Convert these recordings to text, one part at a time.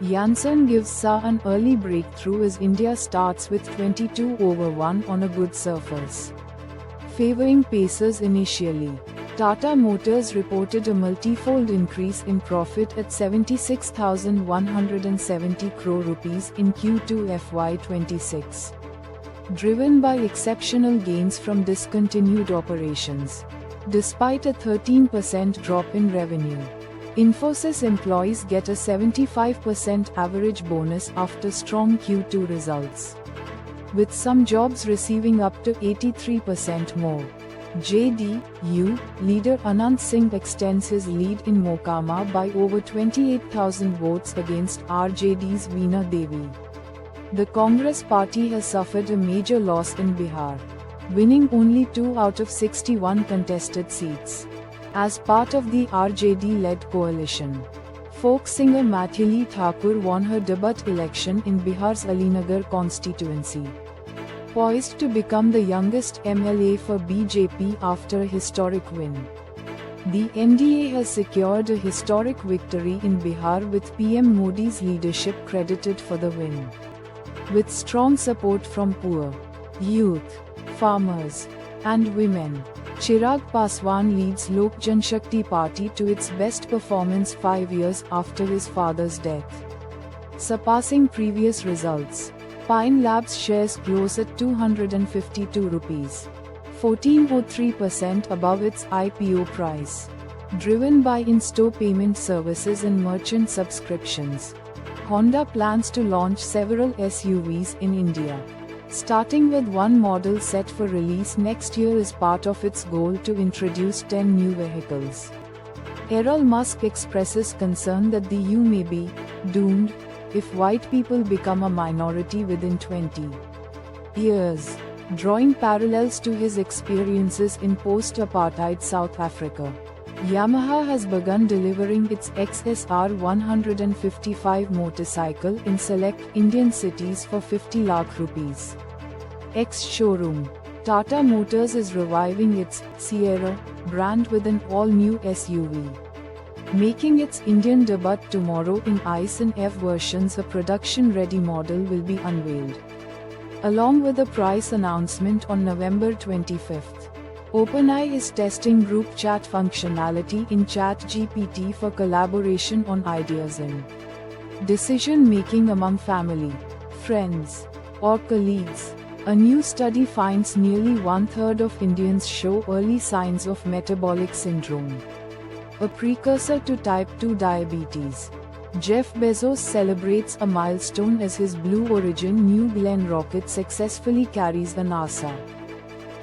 Janssen gives Sa an early breakthrough as India starts with 22 over 1 on a good surface, favoring pacers initially. Tata Motors reported a multifold increase in profit at 76,170 crore rupees in Q2 FY26, driven by exceptional gains from discontinued operations. Despite a 13% drop in revenue, Infosys employees get a 75% average bonus after strong Q2 results, with some jobs receiving up to 83% more. JDU leader Anand Singh extends his lead in Mokama by over 28,000 votes against RJD's Veena Devi. The Congress party has suffered a major loss in Bihar, winning only 2 out of 61 contested seats. As part of the RJD-led coalition, folk singer Maithili Thakur won her debut election in Bihar's Alinagar constituency, poised to become the youngest MLA for BJP after a historic win. The NDA has secured a historic victory in Bihar with PM Modi's leadership credited for the win. With strong support from poor, youth, farmers, and women, Chirag Paswan leads Lok Janshakti Party to its best performance 5 years after his father's death, surpassing previous results. Pine Labs shares close at 252 rupees, 14.03% above its IPO price, driven by in-store payment services and merchant subscriptions. Honda plans to launch several SUVs in India, starting with one model set for release next year as part of its goal to introduce 10 new vehicles. Elon Musk expresses concern that the EU may be doomed if white people become a minority within 20 years, drawing parallels to his experiences in post-apartheid South Africa. Yamaha has begun delivering its XSR 155 motorcycle in select Indian cities for 50 lakh rupees. Ex-showroom. Tata Motors is reviving its Sierra brand with an all-new SUV, making its Indian debut tomorrow in ICE and F versions. A production-ready model will be unveiled, along with a price announcement on November 25th. OpenAI is testing group chat functionality in ChatGPT for collaboration on ideas and decision-making among family, friends, or colleagues. A new study finds nearly 1/3 of Indians show early signs of metabolic syndrome, a precursor to type 2 diabetes. Jeff Bezos celebrates a milestone as his Blue Origin New Glenn rocket successfully carries a NASA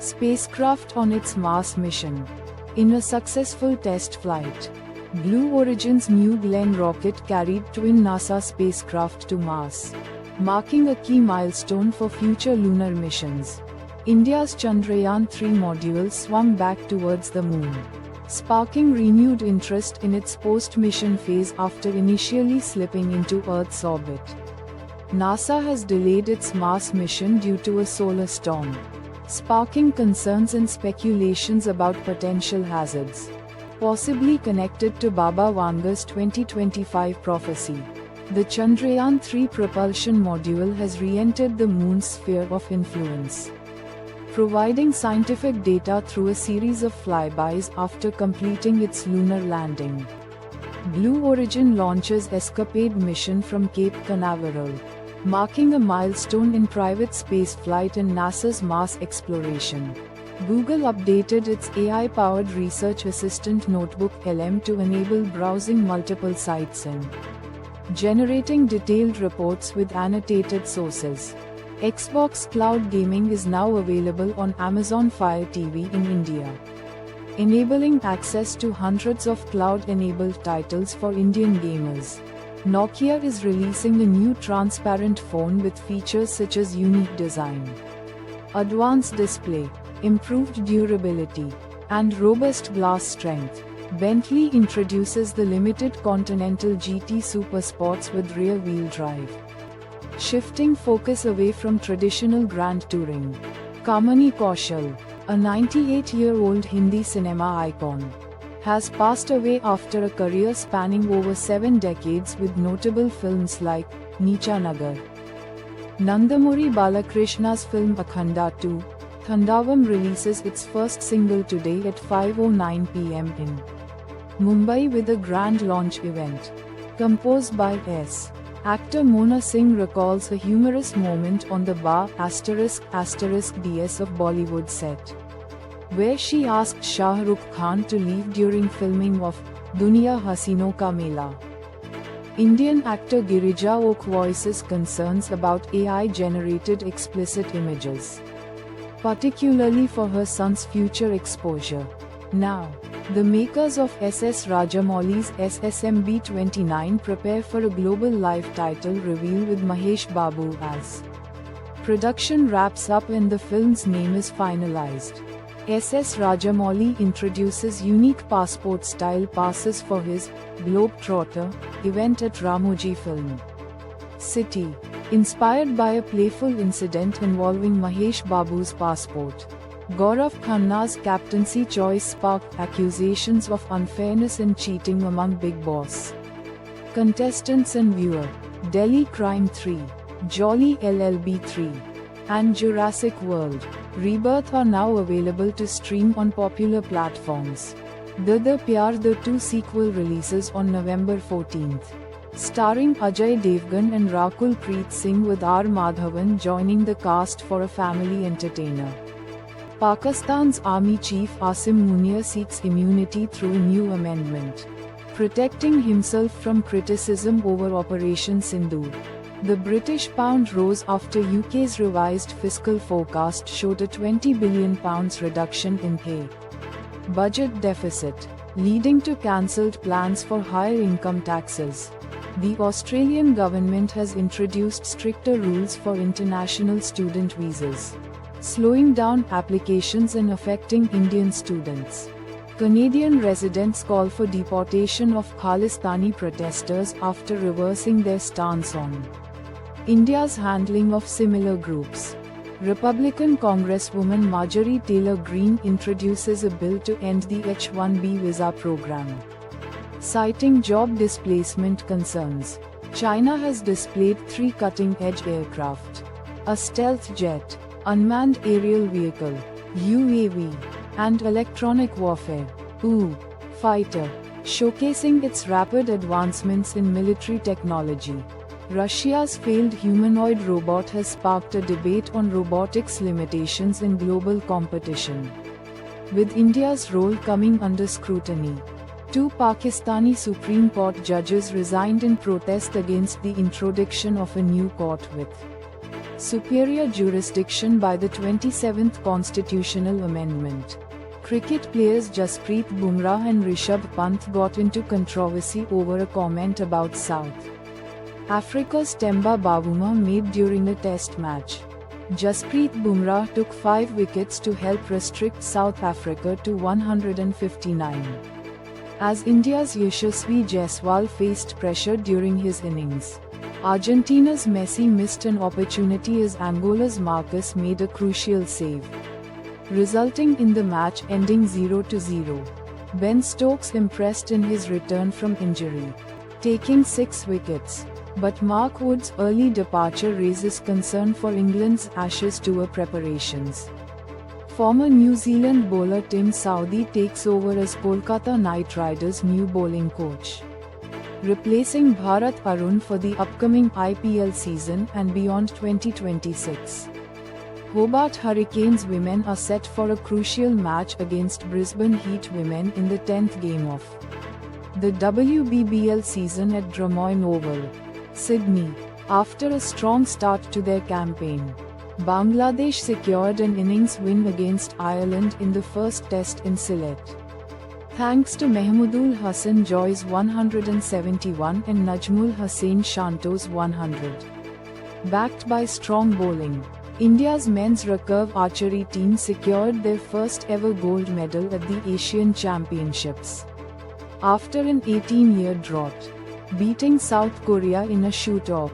spacecraft on its Mars mission. In a successful test flight, Blue Origin's New Glenn rocket carried twin NASA spacecraft to Mars, marking a key milestone for future lunar missions. India's Chandrayaan-3 module swung back towards the moon, sparking renewed interest in its post-mission phase after initially slipping into Earth's orbit. NASA has delayed its Mars mission due to a solar storm, sparking concerns and speculations about potential hazards, possibly connected to Baba Vanga's 2025 prophecy. The Chandrayaan-3 propulsion module has re-entered the Moon's sphere of influence, providing scientific data through a series of flybys after completing its lunar landing. Blue Origin launches Escapade mission from Cape Canaveral, marking a milestone in private spaceflight and NASA's Mars exploration. Google updated its AI-powered research assistant Notebook LM to enable browsing multiple sites and generating detailed reports with annotated sources. Xbox Cloud Gaming is now available on Amazon Fire TV in India, enabling access to hundreds of cloud-enabled titles for Indian gamers. Nokia is releasing a new transparent phone with features such as unique design, advanced display, improved durability, and robust glass strength. Bentley introduces the limited Continental GT Super Sports with rear-wheel drive, shifting focus away from traditional grand touring. Kamini Kaushal, a 98-year-old Hindi cinema icon, has passed away after a career spanning over 7 decades with notable films like Neecha Nagar. Nandamuri Balakrishna's film Akhanda 2, Thandavam releases its first single today at 5:09 p.m. in Mumbai with a grand launch event. Composed by S. Actor Mona Singh recalls a humorous moment on the bar **DS of Bollywood set, where she asked Shah Rukh Khan to leave during filming of Duniya Hasino Ka Mela. Indian actor Girija Oak voices concerns about AI-generated explicit images, particularly for her son's future exposure. Now, the makers of SS Rajamouli's SSMB 29 prepare for a global live title reveal with Mahesh Babu as production wraps up and the film's name is finalized. SS Rajamouli introduces unique passport-style passes for his Globetrotter event at Ramoji Film City, inspired by a playful incident involving Mahesh Babu's passport. Gaurav Khanna's captaincy choice sparked accusations of unfairness and cheating among Bigg Boss contestants and viewers. Delhi Crime 3, Jolly LLB 3, and Jurassic World Rebirth are now available to stream on popular platforms. The Pyar the 2 sequel releases on November 14th, starring Ajay Devgan and Rakul Preet Singh with R. Madhavan joining the cast for a family entertainer. Pakistan's Army Chief Asim Munir seeks immunity through a new amendment, protecting himself from criticism over Operation Sindoor. The British pound rose after UK's revised fiscal forecast showed a £20 billion reduction in budget deficit, leading to cancelled plans for higher income taxes. The Australian government has introduced stricter rules for international student visas, slowing down applications and affecting Indian students. Canadian residents call for deportation of Khalistani protesters after reversing their stance on India's handling of similar groups. Republican Congresswoman Marjorie Taylor Greene introduces a bill to end the H-1B visa program, citing job displacement concerns. China has displayed 3 cutting-edge aircraft: a stealth jet, unmanned aerial vehicle, UAV, and electronic warfare fighter, showcasing its rapid advancements in military technology. Russia's failed humanoid robot has sparked a debate on robotics limitations in global competition, with India's role coming under scrutiny. 2 Pakistani Supreme Court judges resigned in protest against the introduction of a new court with superior jurisdiction by the 27th Constitutional Amendment. Cricket players Jasprit Bumrah and Rishabh Pant got into controversy over a comment about South Africa's Temba Bavuma made during a test match. Jasprit Bumrah took 5 wickets to help restrict South Africa to 159. As India's Yashasvi Jaiswal faced pressure during his innings, Argentina's Messi missed an opportunity as Angola's Marcus made a crucial save, resulting in the match ending 0-0. Ben Stokes impressed in his return from injury, taking 6 wickets. But Mark Wood's early departure raises concern for England's Ashes tour preparations. Former New Zealand bowler Tim Southee takes over as Kolkata Knight Riders' new bowling coach, replacing Bharat Arun for the upcoming IPL season and beyond 2026. Hobart Hurricanes women are set for a crucial match against Brisbane Heat women in the 10th game of the WBBL season at Drummoyne Oval, Sydney. After a strong start to their campaign, Bangladesh secured an innings win against Ireland in the first test in Sylhet, thanks to Mahmudul Hassan Joy's 171 and Najmul Hussain Shanto's 100. Backed by strong bowling, India's men's recurve archery team secured their first ever gold medal at the Asian Championships, after an 18-year drought, beating South Korea in a shoot-off.